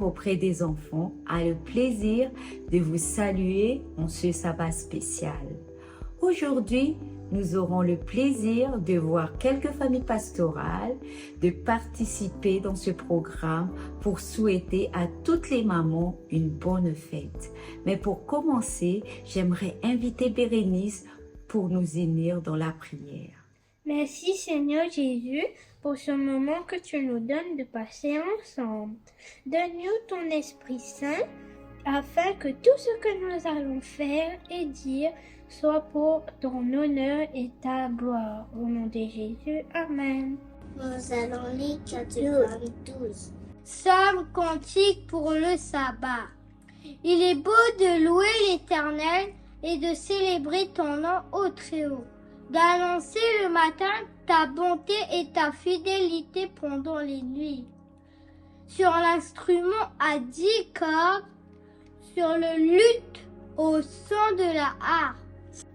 auprès des enfants a le plaisir de vous saluer en ce sabbat spécial. Aujourd'hui, nous aurons le plaisir de voir quelques familles pastorales, de participer dans ce programme pour souhaiter à toutes les mamans une bonne fête. Mais pour commencer, j'aimerais inviter Bérénice pour nous unir dans la prière. Merci Seigneur Jésus pour ce moment que tu nous donnes de passer ensemble. Donne-nous ton Esprit Saint afin que tout ce que nous allons faire et dire soit pour ton honneur et ta gloire. Au nom de Jésus, Amen. Nous allons lire Deutéronome 12. Psaume cantique pour le sabbat. Il est beau de louer l'Éternel et de célébrer ton nom au Très-Haut, d'annoncer le matin ta bonté et ta fidélité pendant les nuits. Sur l'instrument à 10 cordes, sur le luth au son de la harpe.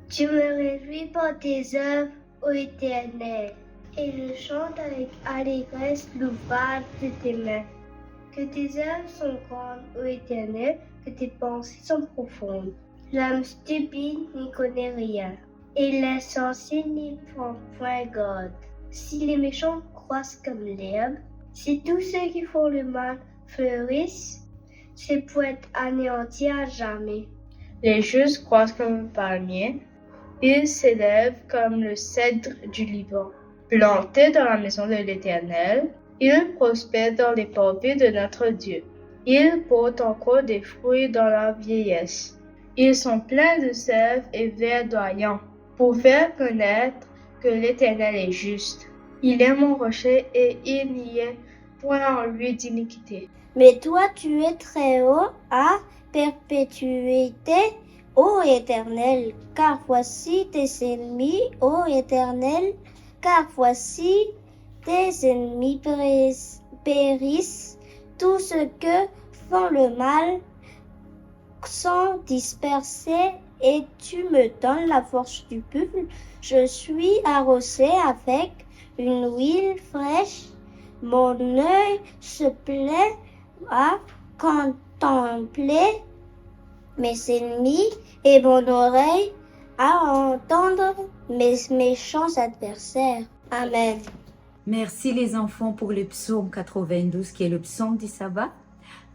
Tu me réjouis par tes œuvres, ô Éternel, et je chante avec allégresse l'ouvrage de tes mains. Que tes œuvres sont grandes, ô Éternel, que tes pensées sont profondes. L'homme stupide n'y connaît rien, et l'insensé n'y prend point garde. Si les méchants croissent comme l'herbe, si tous ceux qui font le mal fleurissent, c'est pour être anéantis à jamais. Les justes croissent comme un palmier, ils s'élèvent comme le cèdre du Liban. Plantés dans la maison de l'Éternel, ils prospèrent dans les parvis de notre Dieu. Ils portent encore des fruits dans la vieillesse. Ils sont pleins de sève et verdoyants, pour faire connaître que l'Éternel est juste. Il est mon rocher et il n'y a point en lui d'iniquité. Mais toi, tu es très haut à perpétuité, ô Éternel, car voici tes ennemis, ô Éternel, car voici tes ennemis périssent, tous ceux que font le mal sont dispersés, et tu me donnes la force du peuple. Je suis arrosé avec une huile fraîche, mon œil se plaît à contempler mes ennemis et mon oreille à entendre mes méchants adversaires. Amen. Merci les enfants pour le psaume 92 qui est le psaume du sabbat.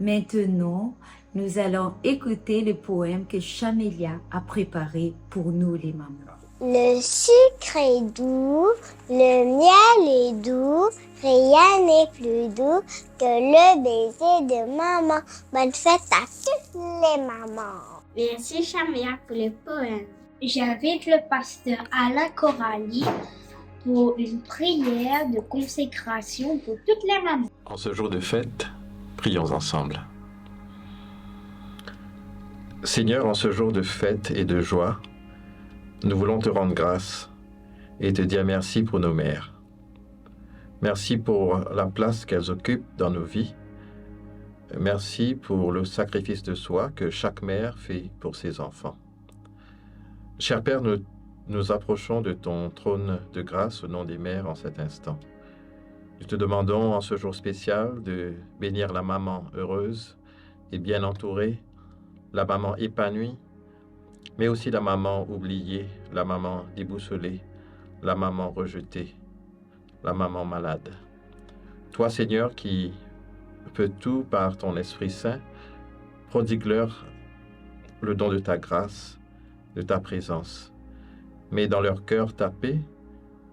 Maintenant, nous allons écouter le poème que Chamélia a préparé pour nous les mamans. Le sucre est doux, le miel est doux, rien n'est plus doux que le baiser de maman. Bonne fête à toutes les mamans. Merci Chamélia pour le poème. J'invite le pasteur Alain Corali pour une prière de consécration pour toutes les mamans. En ce jour de fête, prions ensemble. Seigneur, en ce jour de fête et de joie, nous voulons te rendre grâce et te dire merci pour nos mères. Merci pour la place qu'elles occupent dans nos vies. Merci pour le sacrifice de soi que chaque mère fait pour ses enfants. Cher Père, nous nous approchons de ton trône de grâce au nom des mères en cet instant. Nous te demandons en ce jour spécial de bénir la maman heureuse et bien entourée, la maman épanouie, mais aussi la maman oubliée, la maman déboussolée, la maman rejetée, la maman malade. Toi, Seigneur, qui peux tout par ton Esprit Saint, prodigue-leur le don de ta grâce, de ta présence. Mets dans leur cœur ta paix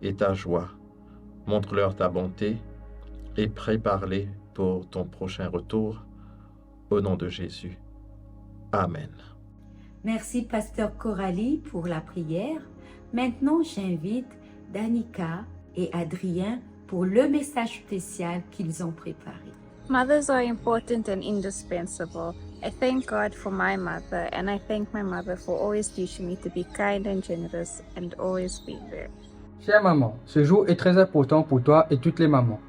et ta joie. Montre-leur ta bonté et prépare-les pour ton prochain retour. Au nom de Jésus. Amen. Merci Pasteur Coralie pour la prière. Maintenant, j'invite Danica et Adrien pour le message spécial qu'ils ont préparé. Mothers are important and indispensable. I thank God for my mother, and I thank my mother for always teaching me to be kind and generous and always be there. Chère maman, ce jour est très important pour toi et toutes les mamans.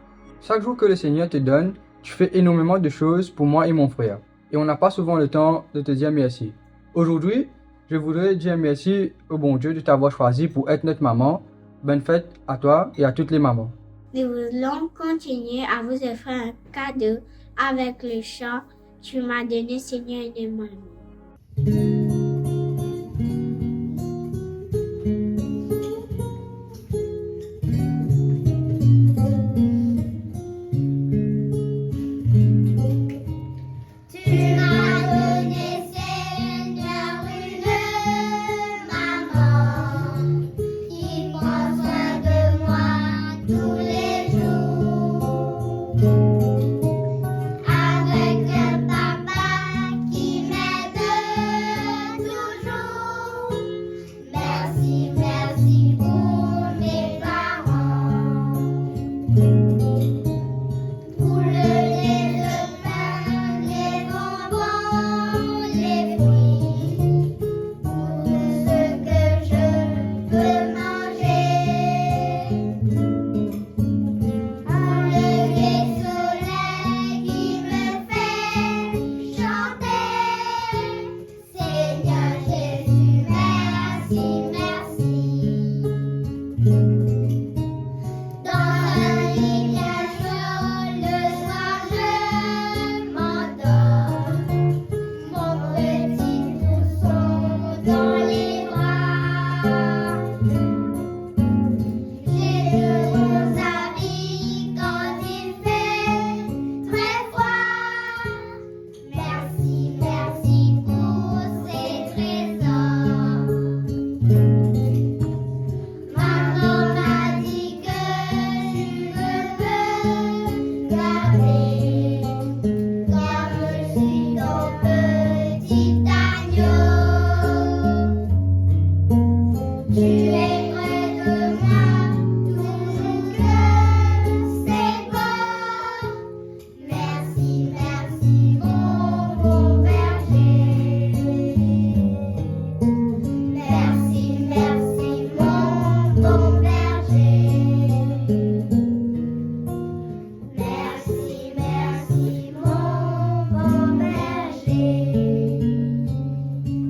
Chaque jour que le Seigneur te donne, tu fais énormément de choses pour moi et mon frère. Et on n'a pas souvent le temps de te dire merci. Aujourd'hui, je voudrais dire merci au bon Dieu de t'avoir choisi pour être notre maman. Bonne fête à toi et à toutes les mamans. Nous voulons continuer à vous offrir un cadeau avec le chant tu m'as donné, Seigneur, de maman.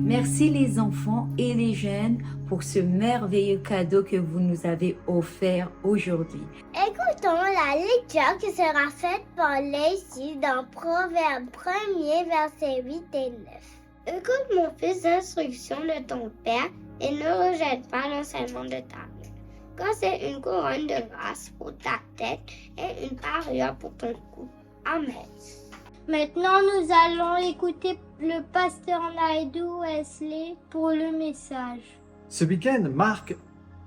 Merci les enfants et les jeunes pour ce merveilleux cadeau que vous nous avez offert aujourd'hui. Écoutons la lecture qui sera faite par Lacey dans Proverbe 1er, versets 8 et 9. Écoute mon fils l'instruction de ton père et ne rejette pas l'enseignement de ta mère, car c'est une couronne de grâce pour ta tête et une parure pour ton cou. Amen. Maintenant, nous allons écouter le pasteur Naidoo Wesley pour le message. Ce week-end marque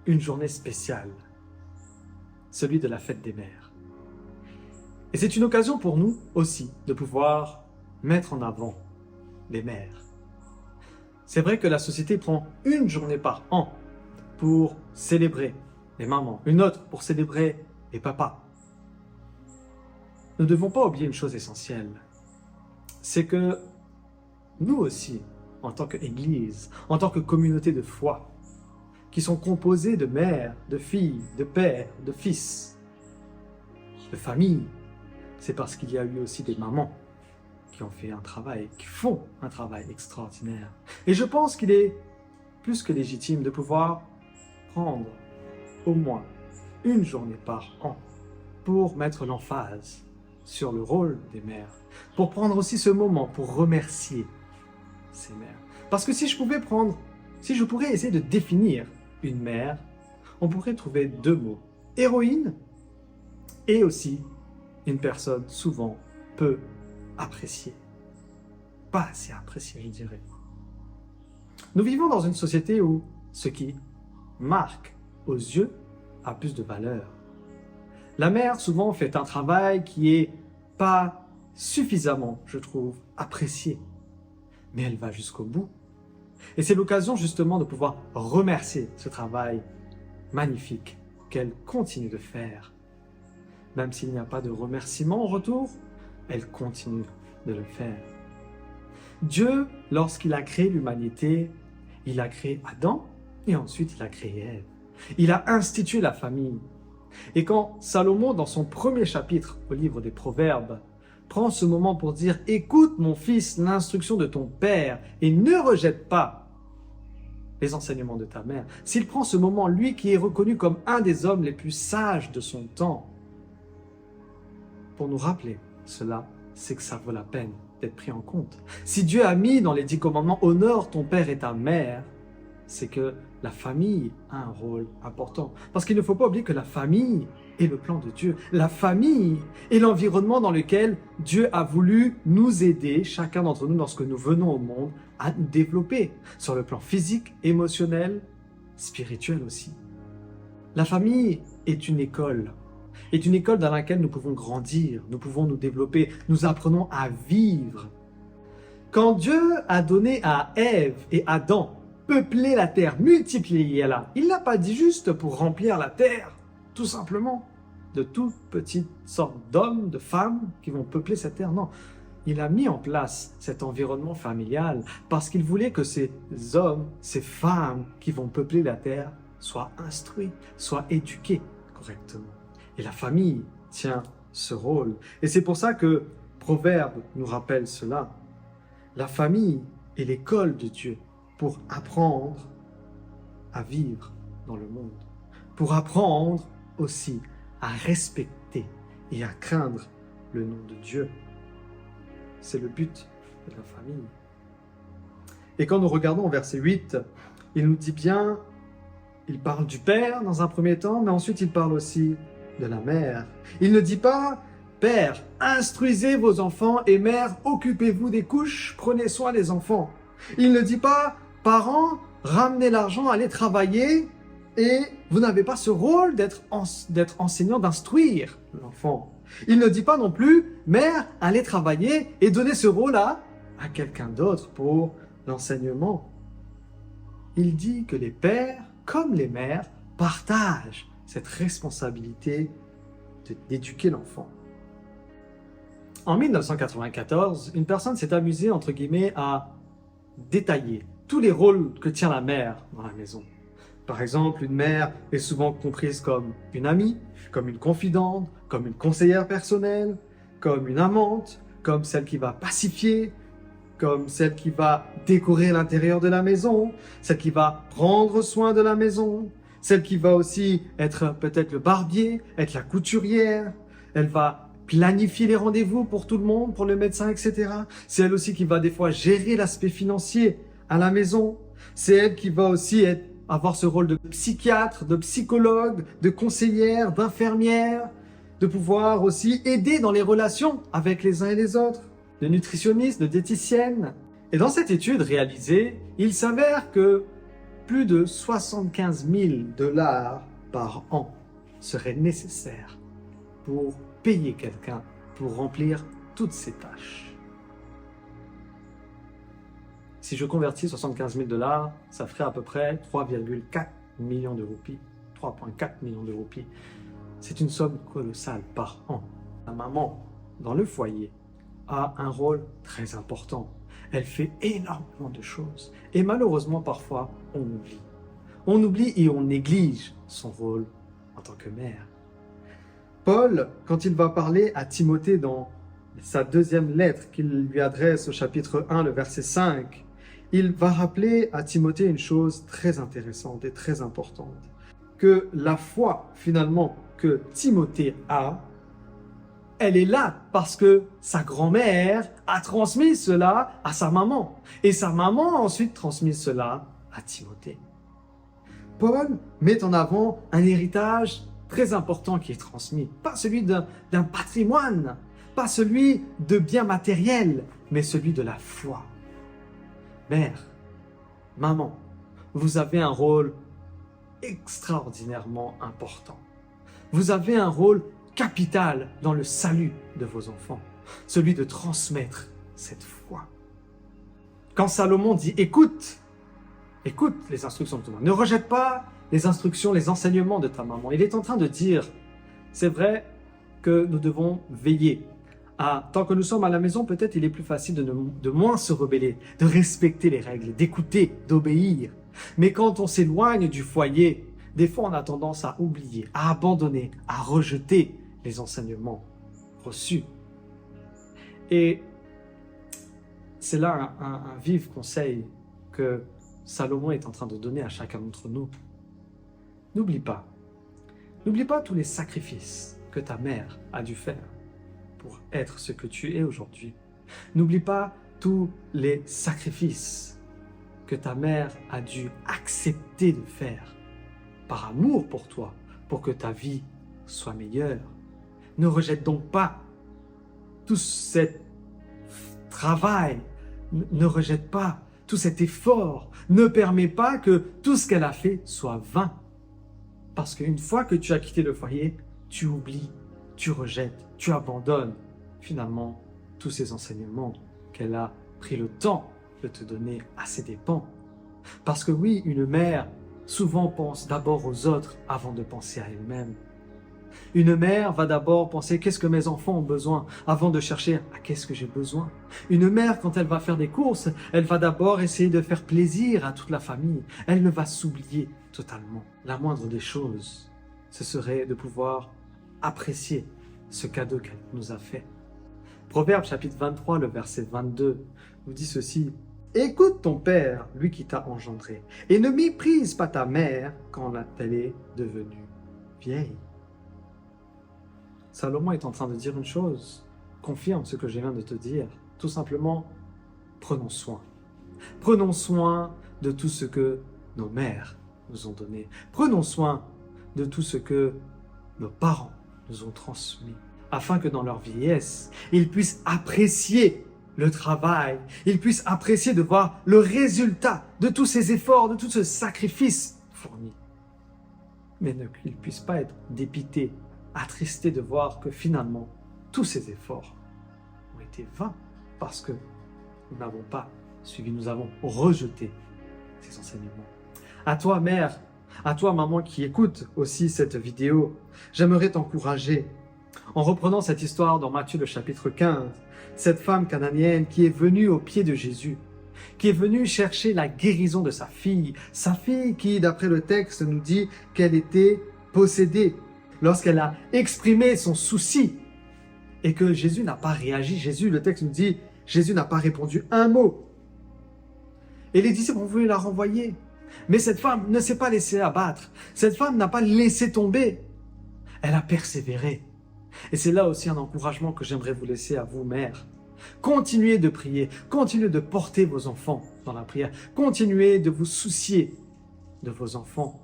une journée spéciale, celui de la fête des mères. Et c'est une occasion pour nous aussi de pouvoir mettre en avant les mères. C'est vrai que la société prend une journée par an pour célébrer les mamans, une autre pour célébrer les papas. Nous ne devons pas oublier une chose essentielle, c'est que nous aussi, en tant qu'Église, en tant que communauté de foi, qui sont composées de mères, de filles, de pères, de fils, de familles, c'est parce qu'il y a eu aussi des mamans qui ont fait un travail, qui font un travail extraordinaire. Et je pense qu'il est plus que légitime de pouvoir prendre au moins une journée par an pour mettre l'emphase sur le rôle des mères, pour prendre aussi ce moment pour remercier ces mères. Parce que si je pourrais essayer de définir une mère, on pourrait trouver deux mots: héroïne et aussi une personne souvent peu appréciée. Pas assez appréciée, je dirais. Nous vivons dans une société où ce qui marque aux yeux a plus de valeur. La mère souvent fait un travail qui est pas suffisamment, je trouve, apprécié. Mais elle va jusqu'au bout. Et c'est l'occasion justement de pouvoir remercier ce travail magnifique qu'elle continue de faire. Même s'il n'y a pas de remerciement en retour, elle continue de le faire. Dieu, lorsqu'il a créé l'humanité, il a créé Adam et ensuite il a créé Ève. Il a institué la famille. Et quand Salomon, dans son premier chapitre au livre des Proverbes, prend ce moment pour dire « Écoute mon fils l'instruction de ton père et ne rejette pas les enseignements de ta mère », s'il prend ce moment, lui qui est reconnu comme un des hommes les plus sages de son temps, pour nous rappeler cela, c'est que ça vaut la peine d'être pris en compte. Si Dieu a mis dans les 10 commandements « Honore ton père et ta mère », c'est que la famille a un rôle important. Parce qu'il ne faut pas oublier que la famille est le plan de Dieu. La famille est l'environnement dans lequel Dieu a voulu nous aider, chacun d'entre nous, lorsque nous venons au monde, à nous développer sur le plan physique, émotionnel, spirituel aussi. La famille est une école dans laquelle nous pouvons grandir, nous pouvons nous développer, nous apprenons à vivre. Quand Dieu a donné à Ève et Adam peupler la terre, multiplier-la, il ne l'a pas dit juste pour remplir la terre, tout simplement, de toutes petites sortes d'hommes, de femmes qui vont peupler cette terre, non. Il a mis en place cet environnement familial parce qu'il voulait que ces hommes, ces femmes qui vont peupler la terre soient instruits, soient éduqués correctement. Et la famille tient ce rôle. Et c'est pour ça que Proverbe nous rappelle cela. La famille est l'école de Dieu pour apprendre à vivre dans le monde, pour apprendre aussi à respecter et à craindre le nom de Dieu. C'est le but de la famille. Et quand nous regardons au verset 8, il nous dit bien, il parle du père dans un premier temps, mais ensuite il parle aussi de la mère. Il ne dit pas, père, instruisez vos enfants et mère, occupez-vous des couches, prenez soin des enfants. Il ne dit pas, parents, ramenez l'argent, allez travailler et vous n'avez pas ce rôle d'être enseignant, d'instruire l'enfant. Il ne dit pas non plus, mère, allez travailler et donnez ce rôle-là à quelqu'un d'autre pour l'enseignement. Il dit que les pères, comme les mères, partagent cette responsabilité d'éduquer l'enfant. En 1994, une personne s'est amusée, entre guillemets, à détailler tous les rôles que tient la mère dans la maison. Par exemple, une mère est souvent comprise comme une amie, comme une confidente, comme une conseillère personnelle, comme une amante, comme celle qui va pacifier, comme celle qui va décorer l'intérieur de la maison, celle qui va prendre soin de la maison, celle qui va aussi être peut-être le barbier, être la couturière, elle va planifier les rendez-vous pour tout le monde, pour le médecin, etc. C'est elle aussi qui va des fois gérer l'aspect financier à la maison. C'est elle qui va aussi avoir ce rôle de psychiatre, de psychologue, de conseillère, d'infirmière, de pouvoir aussi aider dans les relations avec les uns et les autres, de nutritionniste, de diététicienne. Et dans cette étude réalisée, il s'avère que plus de 75 000 $ par an seraient nécessaires pour payer quelqu'un pour remplir toutes ces tâches. Si je convertis 75 000 $, ça ferait à peu près 3,4 millions de roupies. 3,4 millions de roupies. C'est une somme colossale par an. La maman, dans le foyer, a un rôle très important. Elle fait énormément de choses. Et malheureusement, parfois, on oublie. On oublie et on néglige son rôle en tant que mère. Paul, quand il va parler à Timothée dans sa deuxième lettre qu'il lui adresse au chapitre 1, le verset 5, il va rappeler à Timothée une chose très intéressante et très importante, que la foi, finalement, que Timothée a, elle est là parce que sa grand-mère a transmis cela à sa maman. Et sa maman a ensuite transmis cela à Timothée. Paul met en avant un héritage très important qui est transmis. Pas celui d'un patrimoine, pas celui de biens matériels, mais celui de la foi. Mère, maman, vous avez un rôle extraordinairement important. Vous avez un rôle capital dans le salut de vos enfants, celui de transmettre cette foi. Quand Salomon dit « écoute les instructions de ton maman, ne rejette pas les instructions, les enseignements de ta maman », il est en train de dire, c'est vrai que nous devons veiller. Tant que nous sommes à la maison, peut-être il est plus facile de moins se rebeller, de respecter les règles, d'écouter, d'obéir. Mais quand on s'éloigne du foyer, des fois on a tendance à oublier, à abandonner, à rejeter les enseignements reçus. Et c'est là un vif conseil que Salomon est en train de donner à chacun d'entre nous. N'oublie pas tous les sacrifices que ta mère a dû faire pour être ce que tu es aujourd'hui. N'oublie pas tous les sacrifices que ta mère a dû accepter de faire par amour pour toi, pour que ta vie soit meilleure. Ne rejette donc pas tout ce travail, ne rejette pas tout cet effort, ne permets pas que tout ce qu'elle a fait soit vain. Parce qu'une fois que tu as quitté le foyer, tu oublies, tu rejettes, tu abandonnes finalement tous ces enseignements qu'elle a pris le temps de te donner à ses dépens. Parce que oui, une mère souvent pense d'abord aux autres avant de penser à elle-même. Une mère va d'abord penser qu'est-ce que mes enfants ont besoin avant de chercher à qu'est-ce que j'ai besoin. Une mère, quand elle va faire des courses, elle va d'abord essayer de faire plaisir à toute la famille. Elle ne va s'oublier totalement. La moindre des choses, ce serait de pouvoir apprécier ce cadeau qu'elle nous a fait. Proverbe chapitre 23, le verset 22, nous dit ceci. « Écoute ton père, lui qui t'a engendré, et ne méprise pas ta mère quand elle est devenue vieille. » Salomon est en train de dire une chose, confirme ce que je viens de te dire. Tout simplement, prenons soin. Prenons soin de tout ce que nos mères nous ont donné. Prenons soin de tout ce que nos parents nous ont transmis, afin que dans leur vieillesse, ils puissent apprécier le travail, ils puissent apprécier de voir le résultat de tous ces efforts, de tout ce sacrifice fourni. Mais qu'ils ne puissent pas être dépités, attristés de voir que finalement, tous ces efforts ont été vains parce que nous n'avons pas suivi, nous avons rejeté ces enseignements. À toi, mère, à toi, maman, qui écoute aussi cette vidéo, j'aimerais t'encourager en reprenant cette histoire dans Matthieu le chapitre 15, cette femme cananéenne qui est venue au pied de Jésus, qui est venue chercher la guérison de sa fille qui, d'après le texte, nous dit qu'elle était possédée. Lorsqu'elle a exprimé son souci et que Jésus n'a pas réagi, le texte nous dit, Jésus n'a pas répondu un mot. Et les disciples ont voulu la renvoyer. Mais cette femme ne s'est pas laissée abattre. Cette femme n'a pas laissé tomber. Elle a persévéré. Et c'est là aussi un encouragement que j'aimerais vous laisser à vous, mères. Continuez de prier, continuez de porter vos enfants dans la prière, continuez de vous soucier de vos enfants.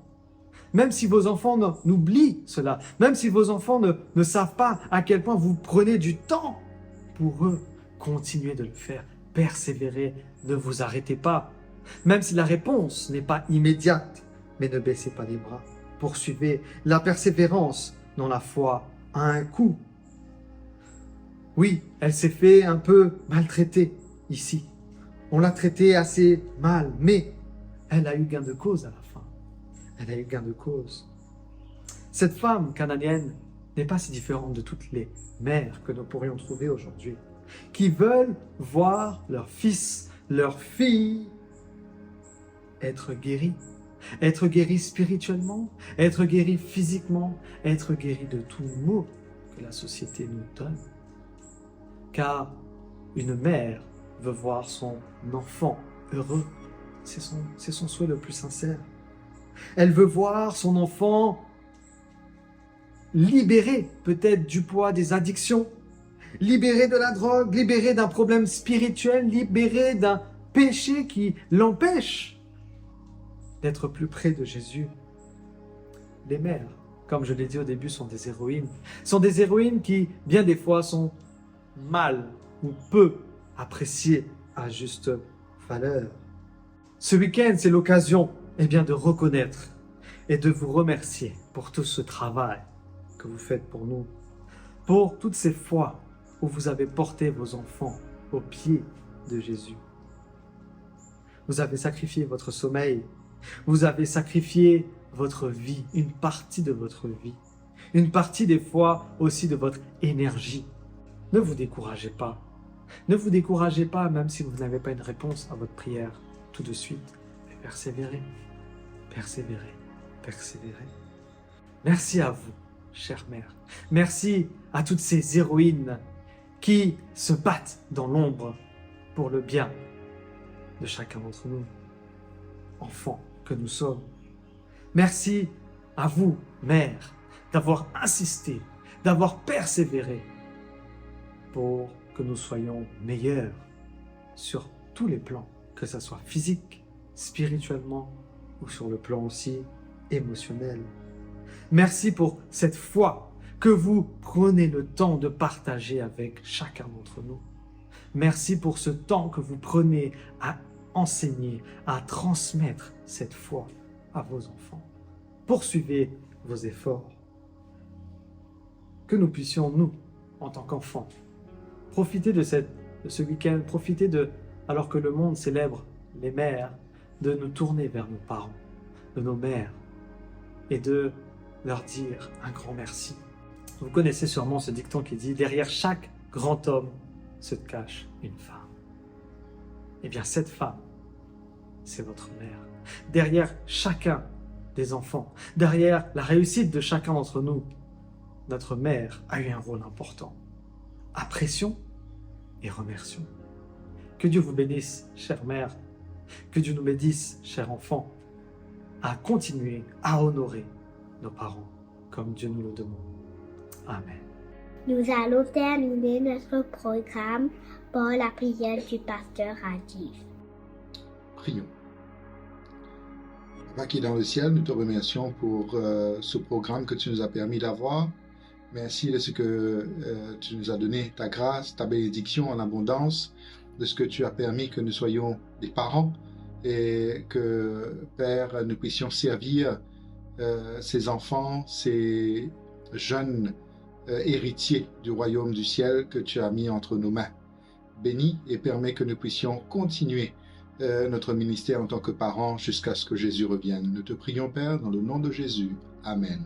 Même si vos enfants n'oublient cela, même si vos enfants ne savent pas à quel point vous prenez du temps pour eux, continuez de le faire, persévérez, ne vous arrêtez pas. Même si la réponse n'est pas immédiate, mais ne baissez pas les bras. Poursuivez la persévérance dans la foi à un coup. Oui, elle s'est fait un peu maltraiter ici. On l'a traitée assez mal, mais elle a eu gain de cause à la fin. Elle a eu gain de cause. Cette femme cananéenne n'est pas si différente de toutes les mères que nous pourrions trouver aujourd'hui, qui veulent voir leur fils, leur fille être guéris spirituellement, être guéris physiquement, être guéris de tout maux que la société nous donne. Car une mère veut voir son enfant heureux, c'est son souhait le plus sincère. Elle veut voir son enfant libéré peut-être du poids des addictions, libéré de la drogue, libéré d'un problème spirituel, libéré d'un péché qui l'empêche d'être plus près de Jésus. Les mères, comme je l'ai dit au début, sont des héroïnes qui, bien des fois, sont mal ou peu appréciées à juste valeur. Ce week-end, c'est l'occasion de reconnaître et de vous remercier pour tout ce travail que vous faites pour nous, pour toutes ces fois où vous avez porté vos enfants aux pieds de Jésus. Vous avez sacrifié votre sommeil, vous avez sacrifié votre vie, une partie de votre vie, une partie des fois aussi de votre énergie. Ne vous découragez pas. Ne vous découragez pas même si vous n'avez pas une réponse à votre prière tout de suite. Mais persévérez, persévérez, persévérez. Merci à vous, chère mère. Merci à toutes ces héroïnes qui se battent dans l'ombre pour le bien de chacun d'entre nous, enfants que nous sommes. Merci à vous, mère, d'avoir insisté, d'avoir persévéré pour que nous soyons meilleurs sur tous les plans, que ce soit physique, spirituellement ou sur le plan aussi émotionnel. Merci pour cette foi que vous prenez le temps de partager avec chacun d'entre nous. Merci pour ce temps que vous prenez à enseigner, à transmettre cette foi à vos enfants. Poursuivez vos efforts. Que nous puissions, nous, en tant qu'enfants, profiter de ce week-end, profiter alors que le monde célèbre les mères, de nous tourner vers nos parents, de nos mères, et de leur dire un grand merci. Vous connaissez sûrement ce dicton qui dit « Derrière chaque grand homme se cache une femme ». Eh bien, cette femme, c'est votre mère. Derrière chacun des enfants, derrière la réussite de chacun d'entre nous, notre mère a eu un rôle important. Apprécions et remercions. Que Dieu vous bénisse, chère mère. Que Dieu nous bénisse, chers enfants, à continuer à honorer nos parents comme Dieu nous le demande. Amen. Nous allons terminer notre programme par la prière du pasteur Rajiv. Prions. Papa qui est dans le ciel, nous te remercions pour ce programme que tu nous as permis d'avoir. Merci de ce que tu nous as donné, ta grâce, ta bénédiction en abondance, de ce que tu as permis que nous soyons des parents et que, Père, nous puissions servir ces enfants, ces jeunes héritiers du royaume du ciel que tu as mis entre nos mains. Bénis et permets que nous puissions continuer notre ministère en tant que parents jusqu'à ce que Jésus revienne. Nous te prions, Père, dans le nom de Jésus. Amen.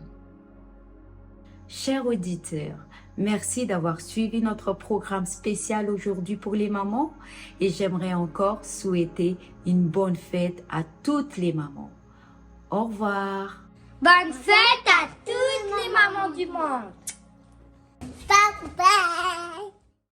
Chers auditeurs, merci d'avoir suivi notre programme spécial aujourd'hui pour les mamans et j'aimerais encore souhaiter une bonne fête à toutes les mamans. Au revoir. Bonne fête à toutes les mamans du monde. Bye bye.